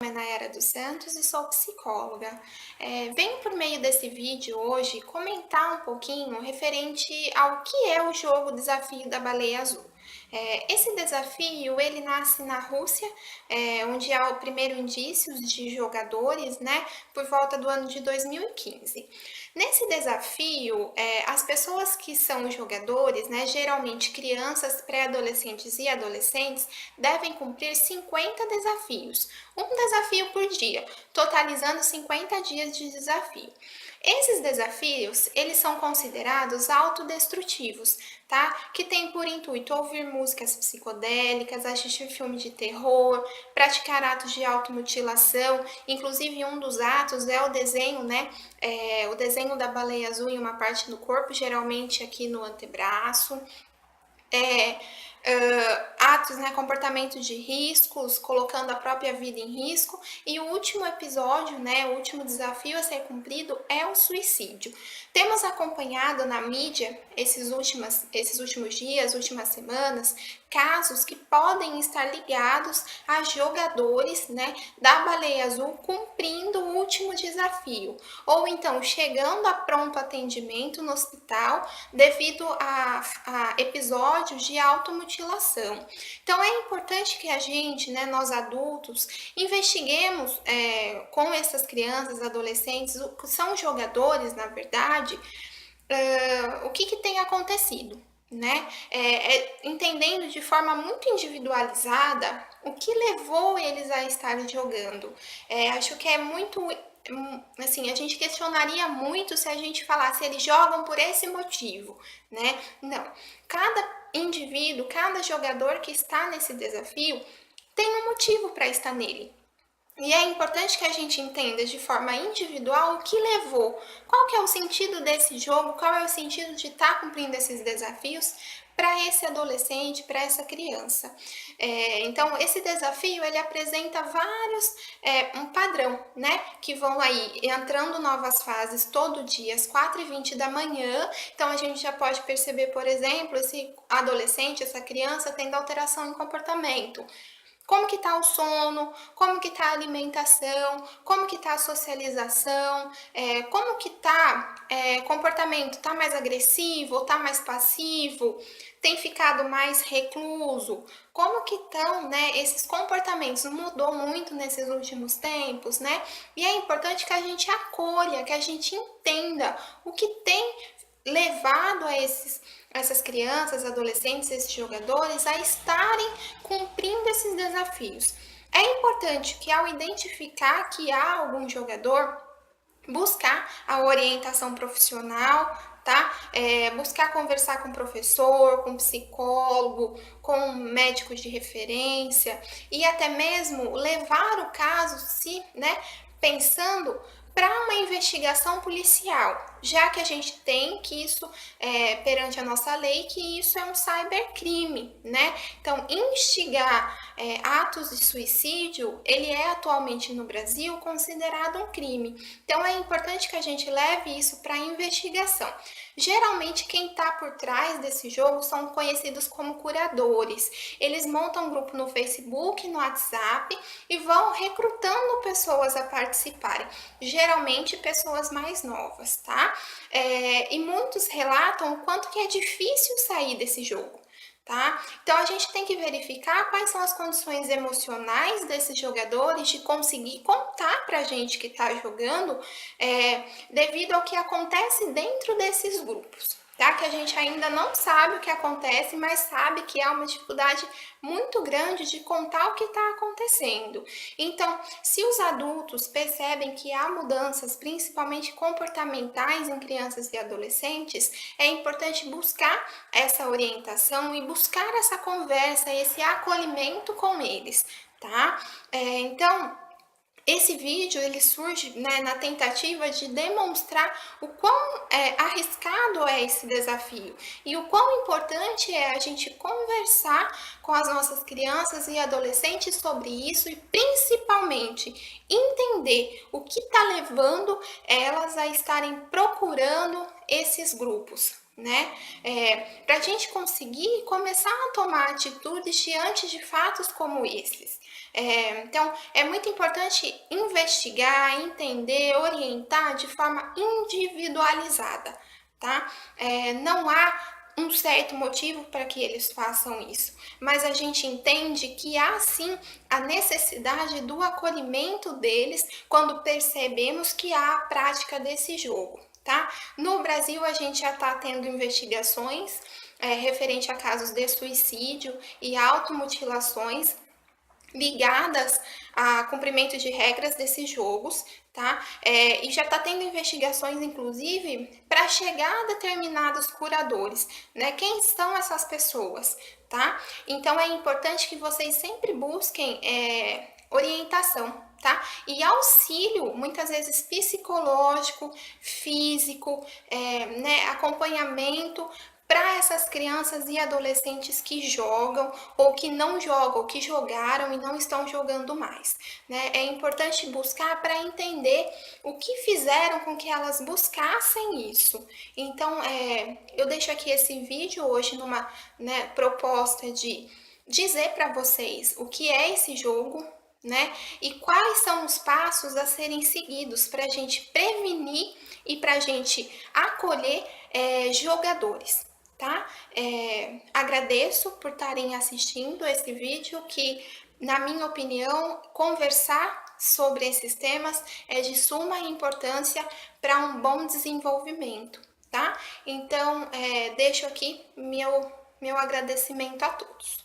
Meu nome é Nayara dos Santos e sou psicóloga. Venho por meio desse vídeo hoje comentar um pouquinho referente ao que é o jogo Desafio da Baleia Azul. Esse desafio ele nasce na Rússia, onde há o primeiro indícios de jogadores, né, por volta do ano de 2015. Nesse desafio, as pessoas que são jogadores, né, geralmente crianças, pré-adolescentes e adolescentes, devem cumprir 50 desafios, um desafio por dia, totalizando 50 dias de desafio. Esses desafios, eles são considerados autodestrutivos, tá? Que tem por intuito ouvir músicas psicodélicas, assistir filmes de terror, praticar atos de automutilação, inclusive um dos atos é o desenho, né? O desenho da baleia azul em uma parte do corpo, geralmente aqui no antebraço. Atos, né, comportamento de riscos, colocando a própria vida em risco. E o último episódio, né, o último desafio a ser cumprido é o suicídio. Temos acompanhado na mídia esses últimos dias, últimas semanas, casos que podem estar ligados a jogadores, né, da Baleia Azul cumprindo o último desafio, ou então chegando a pronto atendimento no hospital devido a episódios de automutilação. Então é importante que a gente, né, nós adultos, investiguemos com essas crianças, adolescentes, que são jogadores, na verdade, o que tem acontecido, né? Entendendo de forma muito individualizada o que levou eles a estarem jogando. Acho que é muito assim, a gente questionaria muito se a gente falasse eles jogam por esse motivo, né? Não. Cada indivíduo, cada jogador que está nesse desafio tem um motivo para estar nele. E é importante que a gente entenda de forma individual o que levou, qual que é o sentido desse jogo, qual é o sentido de estar cumprindo esses desafios para esse adolescente, para essa criança. Então, esse desafio, ele apresenta um padrão, né, que vão aí entrando novas fases todo dia, às 4h20 da manhã. Então, a gente já pode perceber, por exemplo, esse adolescente, essa criança tendo alteração em comportamento. Como que tá o sono, como que tá a alimentação, como que tá a socialização, como que tá comportamento, tá mais agressivo ou tá mais passivo, tem ficado mais recluso, como que estão, né, esses comportamentos, mudou muito nesses últimos tempos, né, e é importante que a gente acolha, que a gente entenda o que tem levado essas crianças, adolescentes, esses jogadores a estarem cumprindo esses desafios. É importante que ao identificar que há algum jogador, buscar a orientação profissional, tá? Buscar conversar com o professor, com o psicólogo, com médicos de referência e até mesmo levar o caso, se, né, pensando para uma investigação policial, já que a gente tem que isso, perante a nossa lei, que isso é um cybercrime, né? Então, instigar atos de suicídio, ele é atualmente no Brasil considerado um crime. Então, é importante que a gente leve isso para investigação. Geralmente, quem está por trás desse jogo são conhecidos como curadores. Eles montam um grupo no Facebook, no WhatsApp e vão recrutando pessoas a participarem. Geralmente, pessoas mais novas, tá? E muitos relatam o quanto que é difícil sair desse jogo. Tá? Então a gente tem que verificar quais são as condições emocionais desses jogadores de conseguir contar pra gente que está jogando, devido ao que acontece dentro desses grupos, tá? Que a gente ainda não sabe o que acontece, mas sabe que há uma dificuldade muito grande de contar o que está acontecendo. Então, se os adultos percebem que há mudanças, principalmente comportamentais em crianças e adolescentes, é importante buscar essa orientação e buscar essa conversa, esse acolhimento com eles, tá? Então, esse vídeo ele surge, né, na tentativa de demonstrar o quão arriscado é esse desafio e o quão importante é a gente conversar com as nossas crianças e adolescentes sobre isso e principalmente entender o que está levando elas a estarem procurando esses grupos. né? Para a gente conseguir começar a tomar atitudes diante de fatos como esses. Então, é muito importante investigar, entender, orientar de forma individualizada, tá? Não há um certo motivo para que eles façam isso, mas a gente entende que há sim a necessidade do acolhimento deles quando percebemos que há a prática desse jogo, tá? No Brasil, a gente já está tendo investigações referente a casos de suicídio e automutilações ligadas a cumprimento de regras desses jogos, tá? E já está tendo investigações, inclusive, para chegar a determinados curadores, né? Quem são essas pessoas, tá? Então é importante que vocês sempre busquem orientação, tá? E auxílio, muitas vezes psicológico, físico, né? Acompanhamento para essas crianças e adolescentes que jogam ou que não jogam, ou que jogaram e não estão jogando mais, né? É importante buscar para entender o que fizeram com que elas buscassem isso. Então, eu deixo aqui esse vídeo hoje numa, né, proposta de dizer para vocês o que é esse jogo, né? E quais são os passos a serem seguidos para a gente prevenir e para a gente acolher jogadores, tá? Agradeço por estarem assistindo esse vídeo que, na minha opinião, conversar sobre esses temas é de suma importância para um bom desenvolvimento, tá? Então, deixo aqui meu agradecimento a todos.